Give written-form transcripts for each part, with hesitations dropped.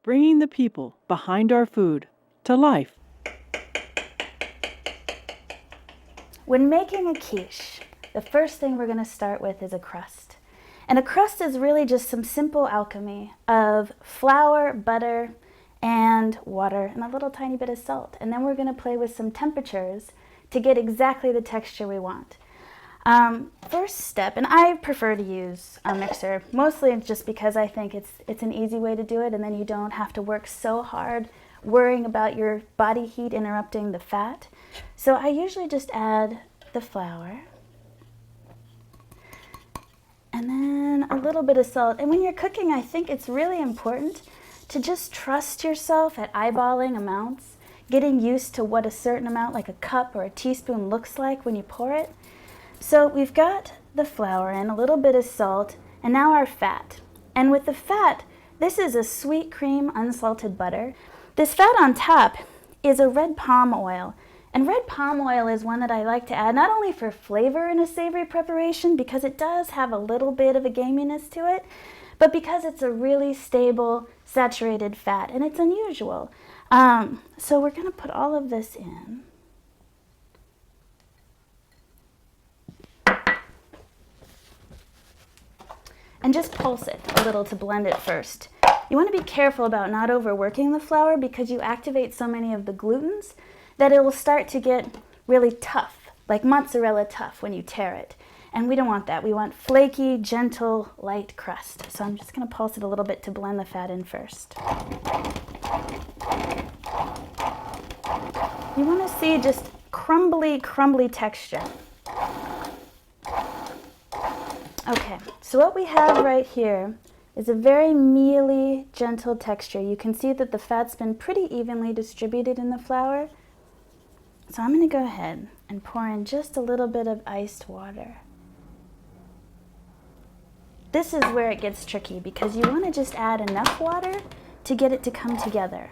bringing the people behind our food to life. When making a quiche, the first thing we're going to start with is a crust. And a crust is really just some simple alchemy of flour, butter, and water, and a little tiny bit of salt. And then we're going to play with some temperatures to get exactly the texture we want. First step, and I prefer to use a mixer, mostly just because I think it's an easy way to do it, and then you don't have to work so hard worrying about your body heat interrupting the fat. So I usually just add the flour and then a little bit of salt. And when you're cooking, I think it's really important to just trust yourself at eyeballing amounts, getting used to what a certain amount, like a cup or a teaspoon, looks like when you pour it. So we've got the flour and a little bit of salt, and now our fat. And with the fat, this is a sweet cream unsalted butter. This fat on top is a red palm oil. And red palm oil is one that I like to add not only for flavor in a savory preparation, because it does have a little bit of a gaminess to it, but because it's a really stable, saturated fat, and it's unusual. So we're going to put all of this in. And just pulse it a little to blend it first. You want to be careful about not overworking the flour because you activate so many of the glutens that it will start to get really tough, like mozzarella tough when you tear it. And we don't want that. We want flaky, gentle, light crust. So I'm just going to pulse it a little bit to blend the fat in first. You want to see just crumbly texture. Okay, so what we have right here is a very mealy, gentle texture. You can see that the fat's been pretty evenly distributed in the flour. So I'm going to go ahead and pour in just a little bit of iced water. This is where it gets tricky because you want to just add enough water to get it to come together.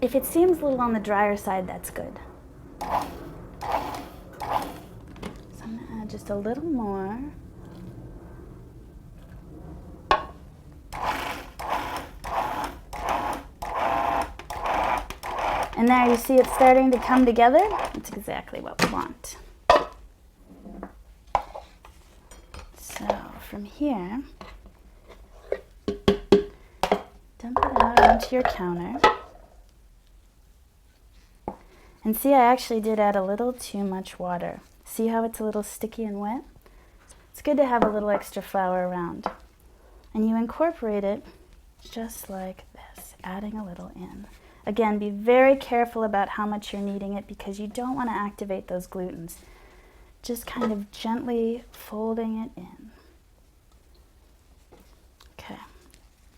If it seems a little on the drier side, that's good. Just a little more. And there you see it starting to come together. That's exactly what we want. So from here, dump it out onto your counter. And see, I actually did add a little too much water. See how it's a little sticky and wet? It's good to have a little extra flour around. And you incorporate it just like this, adding a little in. Again, be very careful about how much you're kneading it because you don't want to activate those glutens. Just kind of gently folding it in. Okay,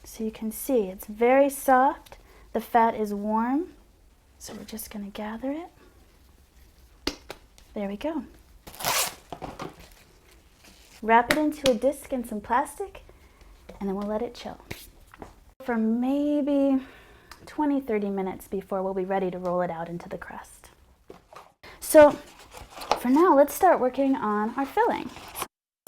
so you can see it's very soft. The fat is warm. So we're just going to gather it. There we go. Wrap it into a disc and some plastic, and then we'll let it chill for maybe 20-30 minutes before we'll be ready to roll it out into the crust. So for now, let's start working on our filling.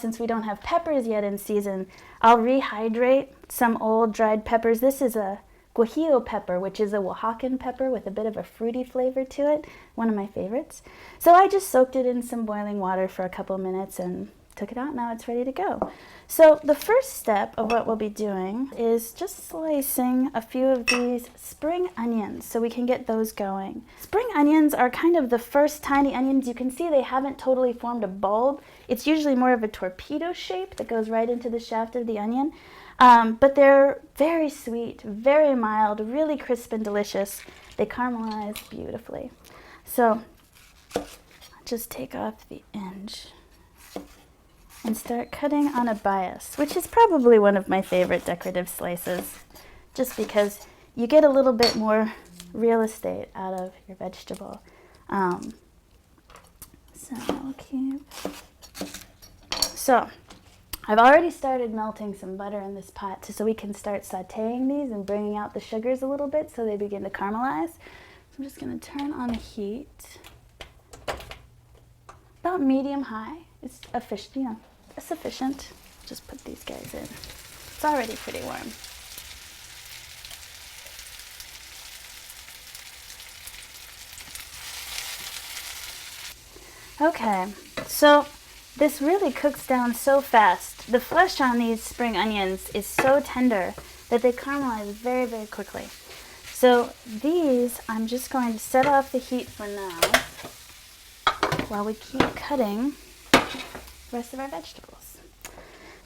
Since we don't have peppers yet in season, I'll rehydrate some old dried peppers. This is a guajillo pepper, which is a Oaxacan pepper with a bit of a fruity flavor to it, one of my favorites. So I just soaked it in some boiling water for a couple minutes and took it out. Now it's ready to go. So the first step of what we'll be doing is just slicing a few of these spring onions so we can get those going. Spring onions are kind of the first tiny onions. You can see they haven't totally formed a bulb. It's usually more of a torpedo shape that goes right into the shaft of the onion. But they're very sweet, very mild, really crisp and delicious. They caramelize beautifully. So I'll just take off the edge and start cutting on a bias, which is probably one of my favorite decorative slices, just because you get a little bit more real estate out of your vegetable. So I've already started melting some butter in this pot so we can start sauteing these and bringing out the sugars a little bit so they begin to caramelize. So I'm just going to turn on the heat. About medium-high. It's sufficient. Just put these guys in. It's already pretty warm. Okay, so this really cooks down so fast. The flesh on these spring onions is so tender that they caramelize very, very quickly. So these, I'm just going to set off the heat for now while we keep cutting the rest of our vegetables.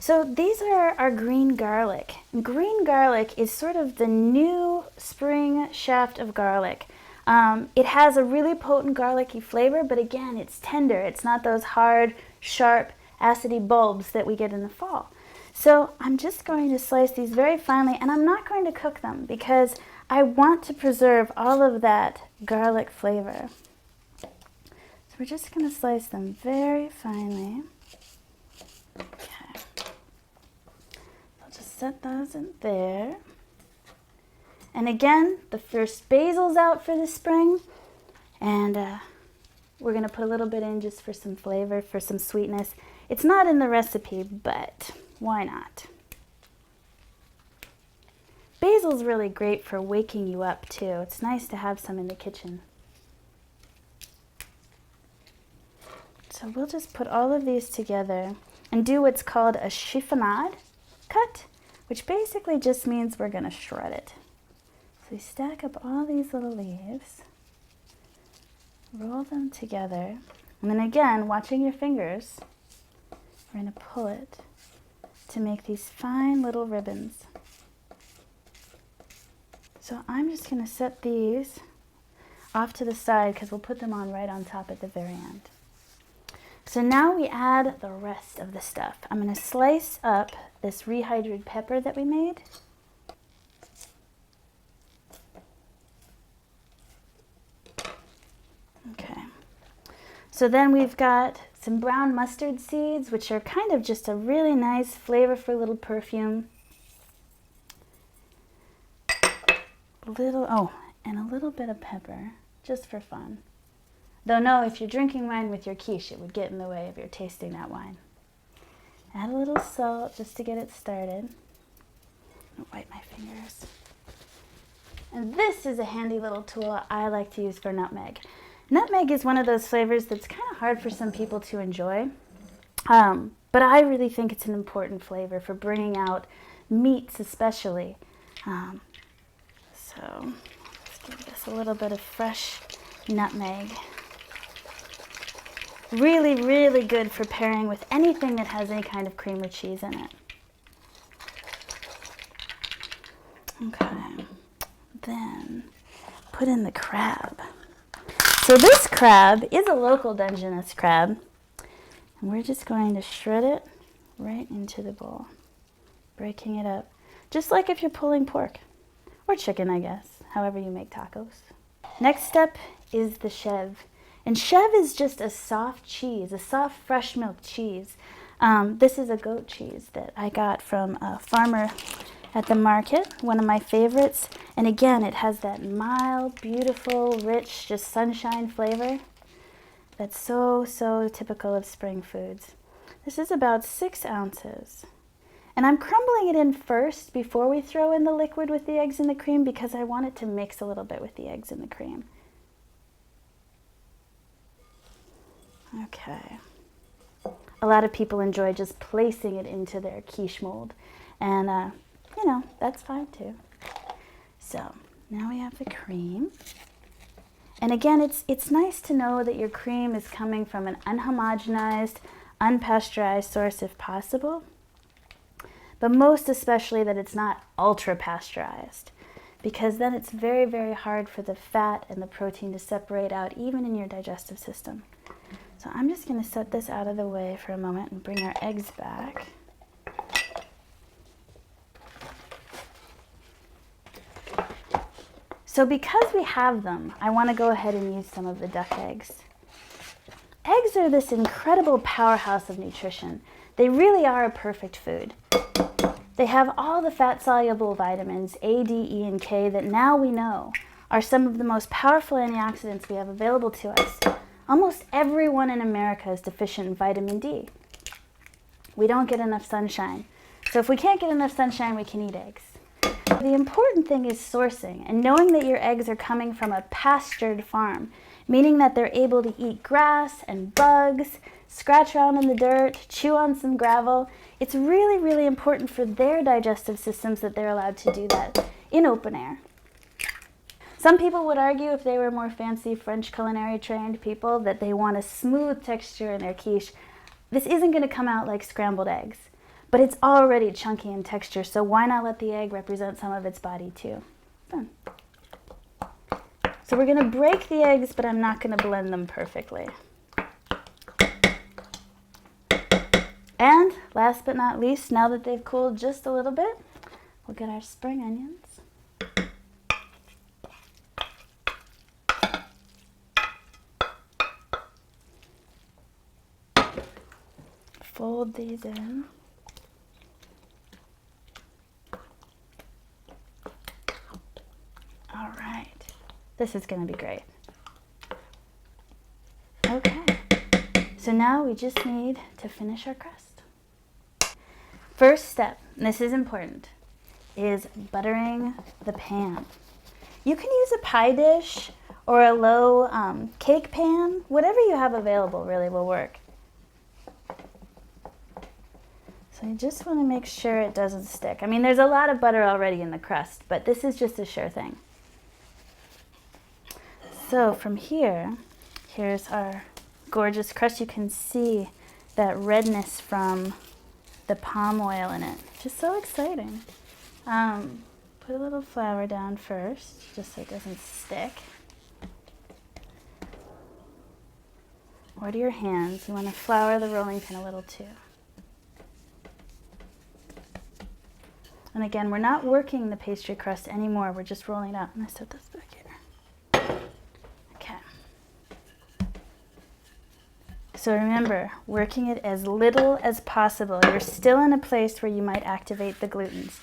So these are our green garlic. Green garlic is sort of the new spring shaft of garlic. It has a really potent garlicky flavor, but again, it's tender. It's not those hard, sharp, acidy bulbs that we get in the fall. So I'm just going to slice these very finely, and I'm not going to cook them because I want to preserve all of that garlic flavor. So we're just going to slice them very finely. Okay. I'll just set those in there. And again, the first basil's out for the spring, and we're going to put a little bit in just for some flavor, for some sweetness. It's not in the recipe, but why not? Basil's really great for waking you up too. It's nice to have some in the kitchen. So we'll just put all of these together and do what's called a chiffonade cut, which basically just means we're going to shred it. So we stack up all these little leaves, roll them together, and then again, watching your fingers, we're going to pull it to make these fine little ribbons. So I'm just going to set these off to the side because we'll put them on right on top at the very end. So now we add the rest of the stuff. I'm going to slice up this rehydrated pepper that we made. Okay. So then we've got some brown mustard seeds, which are kind of just a really nice flavorful little perfume. And a little bit of pepper, just for fun. Though no, if you're drinking wine with your quiche, it would get in the way of your tasting that wine. Add a little salt just to get it started. I'll wipe my fingers. And this is a handy little tool I like to use for nutmeg. Nutmeg is one of those flavors that's kind of hard for some people to enjoy. But I really think it's an important flavor for bringing out meats especially. So let's give this a little bit of fresh nutmeg. Really, really good for pairing with anything that has any kind of cream or cheese in it. Okay, then put in the crab. So this crab is a local Dungeness crab, and we're just going to shred it right into the bowl, breaking it up, just like if you're pulling pork. Or chicken, I guess, however you make tacos. Next step is the chèvre. And chèvre is just a soft cheese, a soft fresh milk cheese. This is a goat cheese that I got from a farmer at the market, one of my favorites. And again, it has that mild, beautiful, rich, just sunshine flavor that's so, so typical of spring foods. This is about 6 ounces. And I'm crumbling it in first before we throw in the liquid with the eggs and the cream because I want it to mix a little bit with the eggs and the cream. Okay. A lot of people enjoy just placing it into their quiche mold. And, you know, that's fine too. So now we have the cream. And again, it's nice to know that your cream is coming from an unhomogenized, unpasteurized source if possible. But most especially that it's not ultra pasteurized, because then it's very, very hard for the fat and the protein to separate out even in your digestive system. So I'm just going to set this out of the way for a moment and bring our eggs back. So because we have them, I want to go ahead and use some of the duck eggs. Eggs are this incredible powerhouse of nutrition. They really are a perfect food. They have all the fat-soluble vitamins A, D, E, and K that now we know are some of the most powerful antioxidants we have available to us. Almost everyone in America is deficient in vitamin D. We don't get enough sunshine. So if we can't get enough sunshine, we can eat eggs. The important thing is sourcing and knowing that your eggs are coming from a pastured farm, meaning that they're able to eat grass and bugs, scratch around in the dirt, chew on some gravel. It's really, really important for their digestive systems that they're allowed to do that in open air. Some people would argue, if they were more fancy French culinary trained people, that they want a smooth texture in their quiche. This isn't going to come out like scrambled eggs, but it's already chunky in texture, so why not let the egg represent some of its body too? Fun. So we're going to break the eggs, but I'm not going to blend them perfectly. And last but not least, now that they've cooled just a little bit, we'll get our spring onions. Fold these in. All right, this is going to be great. Okay, so now we just need to finish our crust. First step, and this is important, is buttering the pan. You can use a pie dish or a low cake pan. Whatever you have available really will work. So you just want to make sure it doesn't stick. I mean, there's a lot of butter already in the crust, but this is just a sure thing. So from here, here's our gorgeous crust. You can see that redness from the palm oil in it. Just so exciting. Put a little flour down first, just so it doesn't stick. Or to your hands, you want to flour the rolling pin a little too. And again, we're not working the pastry crust anymore. We're just rolling it out. I'm going to set this back here. Okay. So remember, working it as little as possible. You're still in a place where you might activate the glutens.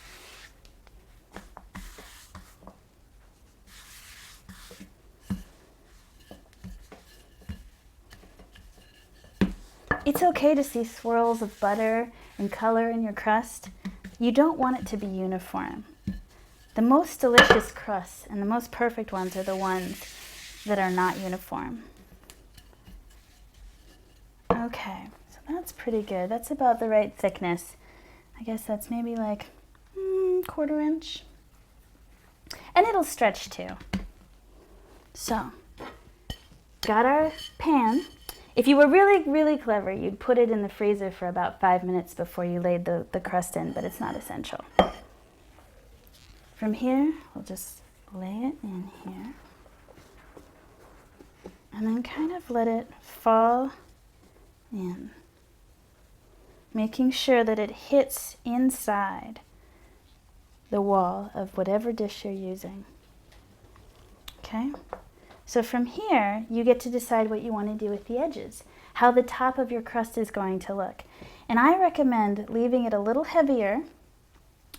It's okay to see swirls of butter and color in your crust. You don't want it to be uniform. The most delicious crusts and the most perfect ones are the ones that are not uniform. Okay, so that's pretty good. That's about the right thickness. I guess that's maybe like 1/4 inch. And it'll stretch too. So, got our pan. If you were really, really clever, you'd put it in the freezer for about 5 minutes before you laid the crust in, but it's not essential. From here, we'll just lay it in here. And then kind of let it fall in, making sure that it hits inside the wall of whatever dish you're using. Okay? So from here, you get to decide what you want to do with the edges, how the top of your crust is going to look. And I recommend leaving it a little heavier,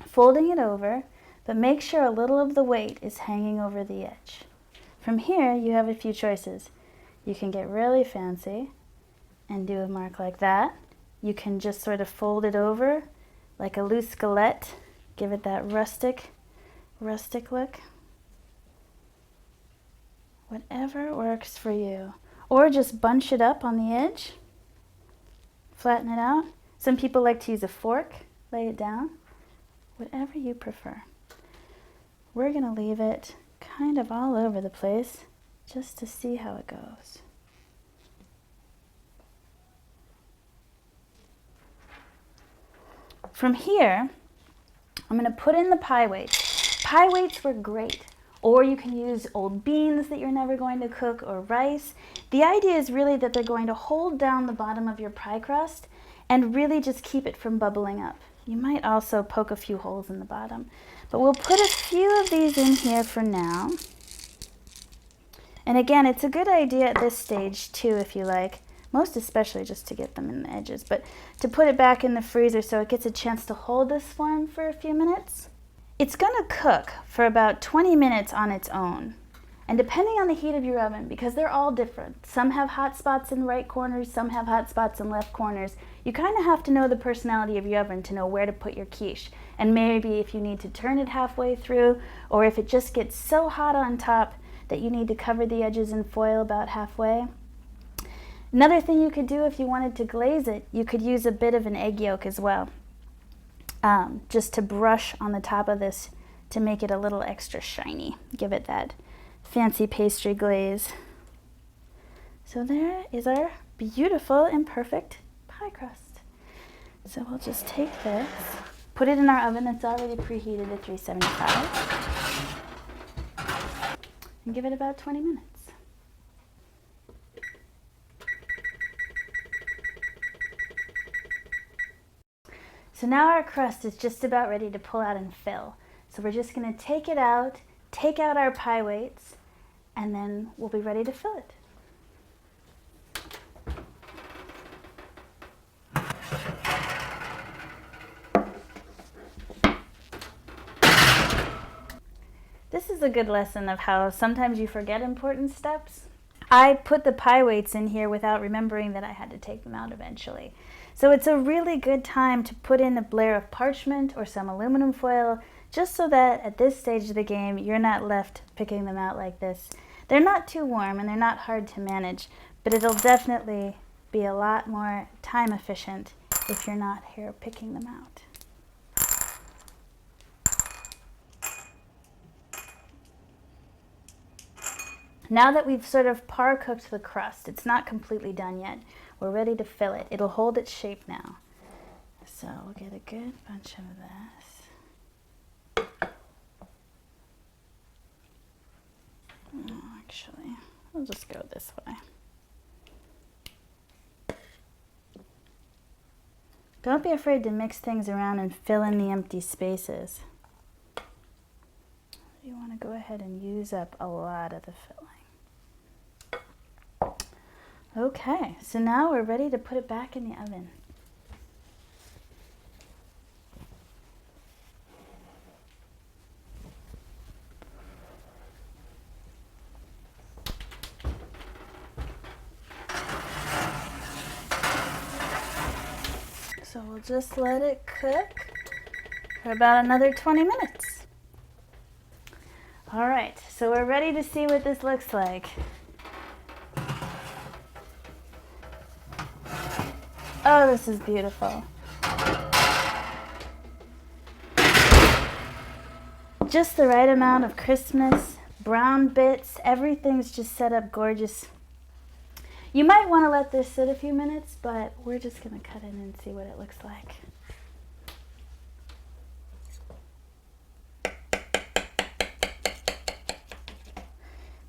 folding it over, but make sure a little of the weight is hanging over the edge. From here, you have a few choices. You can get really fancy and do a mark like that. You can just sort of fold it over like a loose galette, give it that rustic look. Whatever works for you. Or just bunch it up on the edge, flatten it out. Some people like to use a fork, lay it down. Whatever you prefer. We're going to leave it kind of all over the place just to see how it goes. From here, I'm going to put in the pie weights. Pie weights were great. Or you can use old beans that you're never going to cook, or rice. The idea is really that they're going to hold down the bottom of your pie crust and really just keep it from bubbling up. You might also poke a few holes in the bottom. But we'll put a few of these in here for now. And again, it's a good idea at this stage too, if you like, most especially just to get them in the edges, but to put it back in the freezer so it gets a chance to hold this form for a few minutes. It's going to cook for about 20 minutes on its own. And depending on the heat of your oven, because they're all different, some have hot spots in right corners, some have hot spots in left corners, you kind of have to know the personality of your oven to know where to put your quiche. And maybe if you need to turn it halfway through, or if it just gets so hot on top that you need to cover the edges in foil about halfway. Another thing you could do if you wanted to glaze it, you could use a bit of an egg yolk as well, just to brush on the top of this to make it a little extra shiny, give it that fancy pastry glaze. So there is our beautiful and perfect pie crust. So we'll just take this, put it in our oven that's already preheated at 375, and give it about 20 minutes. So now our crust is just about ready to pull out and fill. So we're just going to take it out, take out our pie weights, and then we'll be ready to fill it. This is a good lesson of how sometimes you forget important steps. I put the pie weights in here without remembering that I had to take them out eventually. So it's a really good time to put in a layer of parchment or some aluminum foil, just so that at this stage of the game you're not left picking them out like this. They're not too warm and they're not hard to manage, but it'll definitely be a lot more time efficient if you're not here picking them out. Now that we've sort of par cooked the crust, it's not completely done yet. We're ready to fill it. It'll hold its shape now. So we'll get a good bunch of this. Actually, we'll just go this way. Don't be afraid to mix things around and fill in the empty spaces. You want to go ahead and use up a lot of the filling. Okay, so now we're ready to put it back in the oven. So we'll just let it cook for about another 20 minutes. All right, so we're ready to see what this looks like. Oh, this is beautiful. Just the right amount of crispness, brown bits, everything's just set up gorgeous. You might want to let this sit a few minutes, but we're just going to cut in and see what it looks like.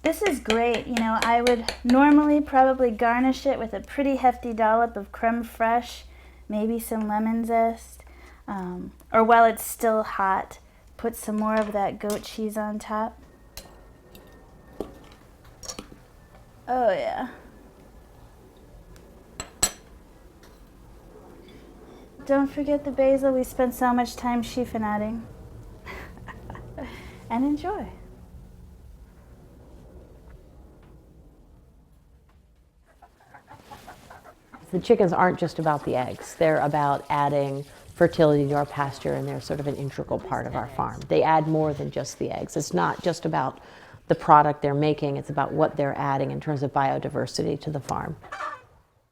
This is great. You know, I would normally probably garnish it with a pretty hefty dollop of creme fraiche, maybe some lemon zest, or while it's still hot, put some more of that goat cheese on top. Oh yeah. Don't forget the basil we spent so much time chiffonading. And enjoy. The chickens aren't just about the eggs. They're about adding fertility to our pasture, and they're sort of an integral part of our farm. They add more than just the eggs. It's not just about the product they're making, it's about what they're adding in terms of biodiversity to the farm.